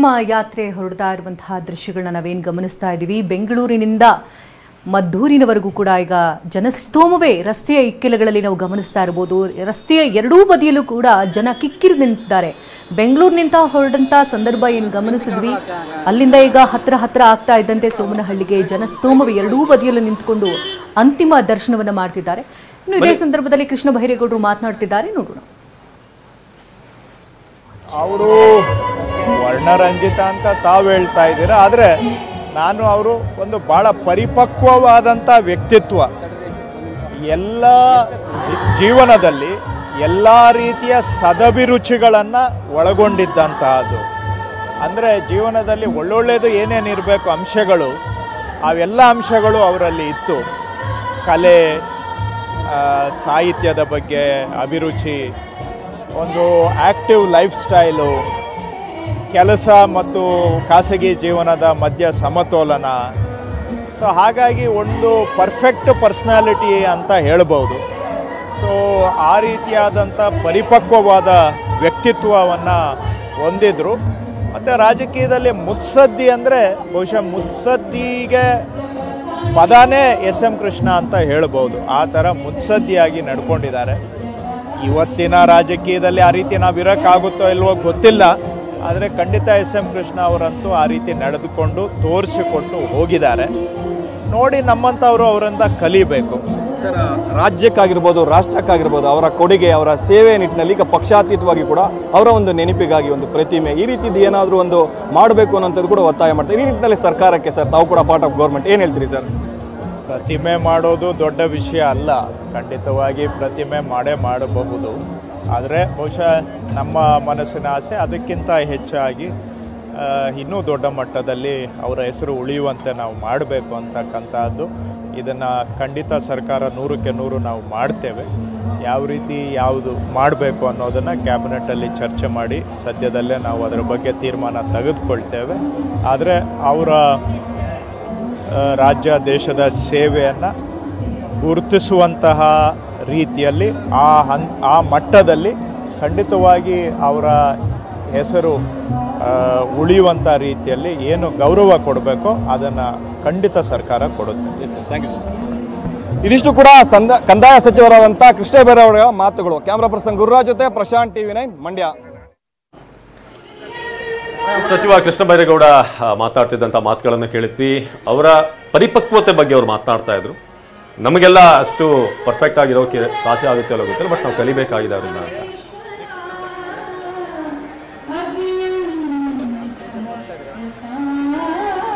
ಅಂತಿಮ ಯಾತ್ರೆ ಹೊರಡ್ತಾ ಇರುವಂತಹ ದೃಶ್ಯಗಳನ್ನ ನಾವೇನು ಗಮನಿಸ್ತಾ ಇದ್ದೀವಿ. ಬೆಂಗಳೂರಿನಿಂದ ಮದ್ದೂರಿನವರೆಗೂ ಕೂಡ ಈಗ ಜನಸ್ತೋಮವೇ ರಸ್ತೆಯ ಇಕ್ಕೆಲಗಳಲ್ಲಿ ನಾವು ಗಮನಿಸ್ತಾ ಇರಬಹುದು. ರಸ್ತೆಯ ಎರಡೂ ಬದಿಯಲ್ಲೂ ಕೂಡ ಜನ ಕಿಕ್ಕಿರಿದು ನಿಂತಿದ್ದಾರೆ. ಬೆಂಗಳೂರಿನಿಂದ ಹೊರಡಂತ ಸಂದರ್ಭ ಏನು ಗಮನಿಸಿದ್ವಿ, ಅಲ್ಲಿಂದ ಈಗ ಹತ್ರ ಆಗ್ತಾ ಇದ್ದಂತೆ ಸೋಮನಹಳ್ಳಿಗೆ ಜನಸ್ತೋಮವೇ ಎರಡೂ ಬದಿಯಲ್ಲೂ ನಿಂತುಕೊಂಡು ಅಂತಿಮ ದರ್ಶನವನ್ನ ಮಾಡ್ತಿದ್ದಾರೆ. ಇನ್ನು ಇದೇ ಸಂದರ್ಭದಲ್ಲಿ ಕೃಷ್ಣ ಬೈರೇಗೌಡರು ಮಾತನಾಡ್ತಿದ್ದಾರೆ, ನೋಡೋಣ. ಅವರು ವರ್ಣರಂಜಿತ ಅಂತ ತಾವು ಹೇಳ್ತಾ ಇದ್ದೀರಾ, ಆದರೆ ನಾನು ಅವರು ಒಂದು ಭಾಳ ಪರಿಪಕ್ವವಾದಂಥ ವ್ಯಕ್ತಿತ್ವ. ಎಲ್ಲ ಜೀವನದಲ್ಲಿ ಎಲ್ಲ ರೀತಿಯ ಸದಭಿರುಚಿಗಳನ್ನು ಒಳಗೊಂಡಿದ್ದಂತಹದ್ದು. ಅಂದರೆ ಜೀವನದಲ್ಲಿ ಒಳ್ಳೊಳ್ಳೆಯದು ಏನೇನಿರಬೇಕು ಅಂಶಗಳು, ಅವೆಲ್ಲ ಅಂಶಗಳು ಅವರಲ್ಲಿ ಇತ್ತು. ಕಲೆ, ಸಾಹಿತ್ಯದ ಬಗ್ಗೆ ಅಭಿರುಚಿ, ಒಂದು ಆ್ಯಕ್ಟಿವ್ ಲೈಫ್ ಸ್ಟೈಲು, ಕೆಲಸ ಮತ್ತು ಖಾಸಗಿ ಜೀವನದ ಮಧ್ಯ ಸಮತೋಲನ. ಸೊ ಹಾಗಾಗಿ ಒಂದು ಪರ್ಫೆಕ್ಟ್ ಪರ್ಸ್ನಾಲಿಟಿ ಅಂತ ಹೇಳ್ಬೋದು. ಸೊ ಆ ರೀತಿಯಾದಂಥ ಪರಿಪಕ್ವವಾದ ವ್ಯಕ್ತಿತ್ವವನ್ನು ಹೊಂದಿದ್ರು. ಮತ್ತು ರಾಜಕೀಯದಲ್ಲಿ ಮುತ್ಸದ್ದಿ ಅಂದರೆ ಬಹುಶಃ ಮುತ್ಸದ್ದಿಗೆ ಪದಾನೇ ಎಸ್ ಎಂ ಕೃಷ್ಣ ಅಂತ ಹೇಳ್ಬೋದು. ಆ ಥರ ಮುತ್ಸದ್ದಿಯಾಗಿ ನಡ್ಕೊಂಡಿದ್ದಾರೆ. ಇವತ್ತಿನ ರಾಜಕೀಯದಲ್ಲಿ ಆ ರೀತಿ ನಾವು ಇರೋಕ್ಕಾಗುತ್ತೋ ಇಲ್ವೋ ಗೊತ್ತಿಲ್ಲ, ಆದರೆ ಖಂಡಿತ ಎಸ್ ಎಂ ಕೃಷ್ಣ ಅವರಂತೂ ಆ ರೀತಿ ನಡೆದುಕೊಂಡು ತೋರಿಸಿಕೊಟ್ಟು ಹೋಗಿದ್ದಾರೆ. ನೋಡಿ ನಮ್ಮಂಥವರು ಅವರಿಂದ ಕಲಿಬೇಕು. ಸರ್, ರಾಜ್ಯಕ್ಕಾಗಿರ್ಬೋದು ರಾಷ್ಟ್ರಕ್ಕಾಗಿರ್ಬೋದು ಅವರ ಕೊಡುಗೆ, ಅವರ ಸೇವೆ ನಿಟ್ಟಿನಲ್ಲಿ ಈಗ ಪಕ್ಷಾತೀತವಾಗಿ ಕೂಡ ಅವರ ಒಂದು ನೆನಪಿಗಾಗಿ ಒಂದು ಪ್ರತಿಮೆ ಈ ರೀತಿದ್ದು ಏನಾದರೂ ಒಂದು ಮಾಡಬೇಕು ಅನ್ನೋಂಥದ್ದು ಕೂಡ ಒತ್ತಾಯ ಮಾಡ್ತಾರೆ. ಈ ನಿಟ್ಟಿನಲ್ಲಿ ಸರ್ಕಾರಕ್ಕೆ ಸರ್, ತಾವು ಕೂಡ ಪಾರ್ಟ್ ಆಫ್ ಗೌರ್ಮೆಂಟ್, ಏನು ಹೇಳ್ತೀರಿ ಸರ್? ಪ್ರತಿಮೆ ಮಾಡೋದು ದೊಡ್ಡ ವಿಷಯ ಅಲ್ಲ, ಖಂಡಿತವಾಗಿ ಪ್ರತಿಮೆ ಮಾಡಬಹುದು. ಆದರೆ ಬಹುಶಃ ನಮ್ಮ ಮನಸ್ಸಿನ ಆಸೆ ಅದಕ್ಕಿಂತ ಹೆಚ್ಚಾಗಿ ಇನ್ನೂ ದೊಡ್ಡ ಮಟ್ಟದಲ್ಲಿ ಅವರ ಹೆಸರು ಉಳಿಯುವಂತೆ ನಾವು ಮಾಡಬೇಕು ಅಂತಕ್ಕಂಥದ್ದು. ಇದನ್ನು ಖಂಡಿತ ಸರ್ಕಾರ 100ಕ್ಕೆ 100 ನಾವು ಮಾಡ್ತೇವೆ. ಯಾವ ರೀತಿ ಯಾವುದು ಮಾಡಬೇಕು ಅನ್ನೋದನ್ನು ಕ್ಯಾಬಿನೆಟಲ್ಲಿ ಚರ್ಚೆ ಮಾಡಿ ಸದ್ಯದಲ್ಲೇ ನಾವು ಅದರ ಬಗ್ಗೆ ತೀರ್ಮಾನ ತೆಗೆದುಕೊಳ್ತೇವೆ. ಆದರೆ ಅವರ ರಾಜ್ಯ ದೇಶದ ಸೇವೆಯನ್ನು ಗುರುತಿಸುವಂತಹ ರೀತಿಯಲ್ಲಿ ಆ ಮಟ್ಟದಲ್ಲಿ ಖಂಡಿತವಾಗಿ ಅವರ ಹೆಸರು ಉಳಿಯುವಂಥ ರೀತಿಯಲ್ಲಿ ಏನು ಗೌರವ ಕೊಡಬೇಕೋ ಅದನ್ನು ಖಂಡಿತ ಸರ್ಕಾರ ಕೊಡುತ್ತೆ. Thank you sir. ಇದಿಷ್ಟು ಕೂಡ ಕಂದಾಯ ಸಚಿವರಾದಂಥ ಕೃಷ್ಣ ಬೈರೇಗೌಡರ ಮಾತುಗಳು. ಕ್ಯಾಮ್ರಾ ಪರ್ಸನ್ ಗುರುರಾಜ್ ಜೊತೆ ಪ್ರಶಾಂತ್, TV9 ಮಂಡ್ಯ. ಸಚಿವ ಕೃಷ್ಣ ಬೈರೇಗೌಡ ಮಾತಾಡ್ತಿದ್ದಂಥ ಮಾತುಗಳನ್ನು ಕೇಳಿದ್ವಿ. ಅವರ ಪರಿಪಕ್ವತೆ ಬಗ್ಗೆ ಅವರು ಮಾತನಾಡ್ತಾ ಇದ್ರು. ನಮಗೆಲ್ಲ ಅಷ್ಟು ಪರ್ಫೆಕ್ಟ್ ಆಗಿರೋಕೆ ಸಾಧ್ಯ ಆಗುತ್ತೆ ಅಲ್ಲ ಗೊತ್ತಿಲ್ಲ, ಬಟ್ ನಾವು ಕಲಿಬೇಕಾಗಿದೆ ಅವರಿಂದ ಅಂತ.